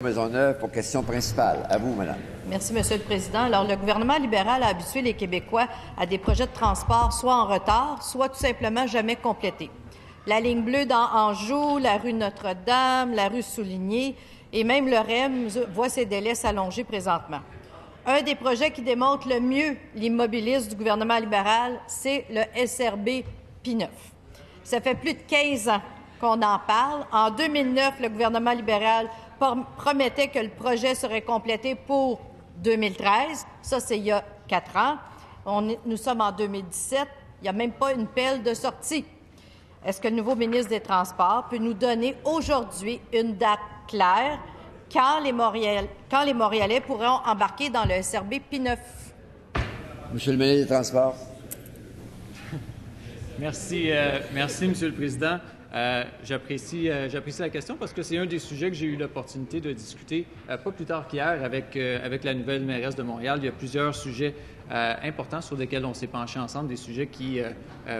Maisonneuve pour question principale. À vous, madame. Merci, Monsieur le Président. Alors, le gouvernement libéral a habitué les Québécois à des projets de transport soit en retard, soit tout simplement jamais complétés. La ligne bleue dans Anjou, la rue Notre-Dame, la rue Souligny et même le REM voit ses délais s'allonger présentement. Un des projets qui démontre le mieux l'immobilisme du gouvernement libéral, c'est le SRB P9. Ça fait plus de 15 ans qu'on en parle. En 2009, le gouvernement libéral promettait que le projet serait complété pour 2013. Ça, c'est il y a 4 ans. Nous sommes en 2017. Il n'y a même pas une pelle de sortie. Est-ce que le nouveau ministre des Transports peut nous donner aujourd'hui une date claire quand les Montréalais pourront embarquer dans le SRB P9? Monsieur le ministre des Transports. Merci, Monsieur le Président. J'apprécie la question parce que c'est un des sujets que j'ai eu l'opportunité de discuter pas plus tard qu'hier avec la nouvelle mairesse de Montréal. Il y a plusieurs sujets importants sur lesquels on s'est penchés ensemble, des sujets qui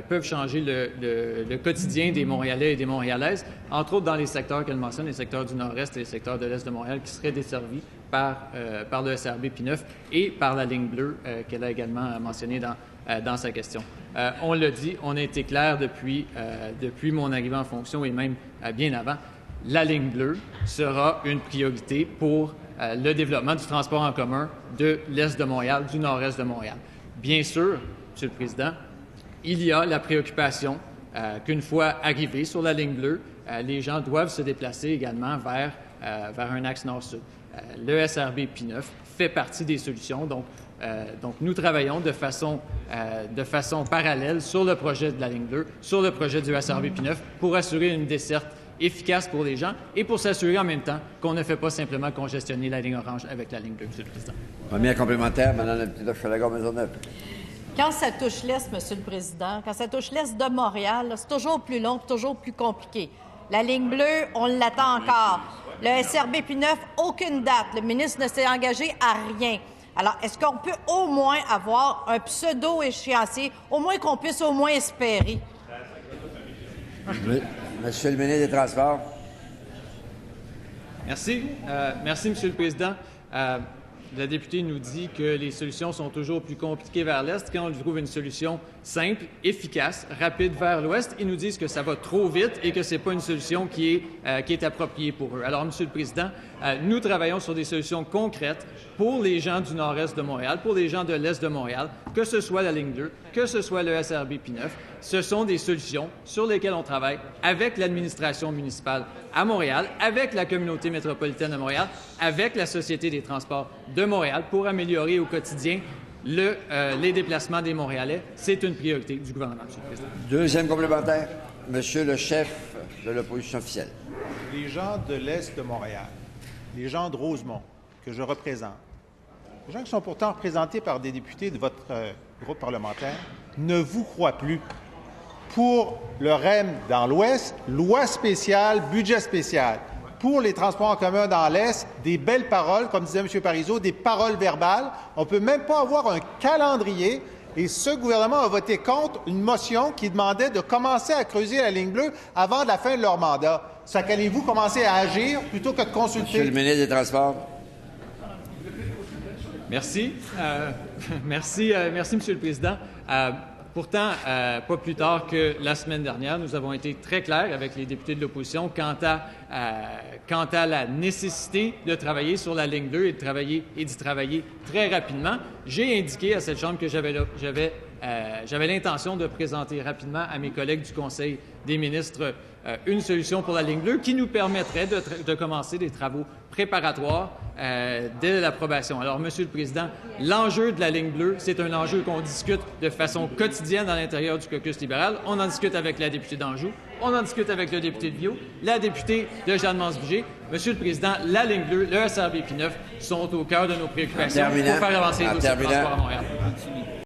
peuvent changer le quotidien des Montréalais et des Montréalaises, entre autres dans les secteurs qu'elle mentionne, les secteurs du Nord-Est et les secteurs de l'Est de Montréal qui seraient desservis par le SRB P9 et par la ligne bleue qu'elle a également mentionnée dans sa question. On l'a dit, on a été clair depuis mon arrivée en fonction et même bien avant. La ligne bleue sera une priorité pour le développement du transport en commun de l'Est de Montréal, du Nord-Est de Montréal. Bien sûr, Monsieur le Président, il y a la préoccupation qu'une fois arrivés sur la ligne bleue, les gens doivent se déplacer également vers un axe nord-sud. Le SRB P9 fait partie des solutions, donc nous travaillons de façon parallèle sur le projet de la ligne bleue, sur le projet du SRB P9 pour assurer une desserte efficace pour les gens et pour s'assurer en même temps qu'on ne fait pas simplement congestionner la ligne orange avec la ligne bleue, Monsieur le Président. Première complémentaire, Mme la députée Chalaga-Maisonneuve. Quand ça touche l'Est, Monsieur le Président, quand ça touche l'Est de Montréal, c'est toujours plus long, toujours plus compliqué. La ligne bleue, on l'attend encore. Le SRB P9, aucune date. Le ministre ne s'est engagé à rien. Alors, est-ce qu'on peut au moins avoir un pseudo-échéancier, au moins qu'on puisse au moins espérer? Monsieur le ministre des Transports. Merci, Monsieur le Président. La députée nous dit que les solutions sont toujours plus compliquées vers l'Est. Quand on lui trouve une solution simple, efficace, rapide vers l'Ouest, ils nous disent que ça va trop vite et que ce n'est pas une solution qui est appropriée pour eux. Alors, Monsieur le Président, nous travaillons sur des solutions concrètes pour les gens du Nord-Est de Montréal, pour les gens de l'Est de Montréal, que ce soit la ligne bleue, que ce soit le SRB P9. Ce sont des solutions sur lesquelles on travaille avec l'administration municipale à Montréal, avec la communauté métropolitaine de Montréal, avec la Société des transports de Montréal pour améliorer au quotidien les déplacements des Montréalais. C'est une priorité du gouvernement, Monsieur le Président. Deuxième complémentaire, Monsieur le chef de l'opposition officielle. Les gens de l'Est de Montréal, les gens de Rosemont, que je représente, les gens qui sont pourtant représentés par des députés de votre groupe parlementaire, ne vous croient plus. Pour le REM dans l'Ouest, loi spéciale, budget spécial. Pour les transports en commun dans l'Est, des belles paroles, comme disait M. Parizeau, des paroles verbales. On ne peut même pas avoir un calendrier. Et ce gouvernement a voté contre une motion qui demandait de commencer à creuser la ligne bleue avant la fin de leur mandat. Ça qu'allez-vous commencer à agir plutôt que de consulter? Monsieur le ministre des Transports. Merci. Merci, Monsieur le Président. Pourtant, pas plus tard que la semaine dernière, nous avons été très clairs avec les députés de l'opposition quant à la nécessité de travailler sur la ligne bleue et d'y travailler très rapidement. J'ai indiqué à cette Chambre que j'avais l'intention de présenter rapidement à mes collègues du Conseil des ministres une solution pour la ligne bleue qui nous permettrait de commencer des travaux préparatoires dès l'approbation. Alors, Monsieur le Président, l'enjeu de la ligne bleue, c'est un enjeu qu'on discute de façon quotidienne à l'intérieur du caucus libéral. On en discute avec la députée d'Anjou, on en discute avec le député de Viau, la députée de Jeanne-Mance-Vigée. Monsieur le Président, la ligne bleue, le SRB P9 sont au cœur de nos préoccupations pour faire avancer les dossiers de transport à Montréal.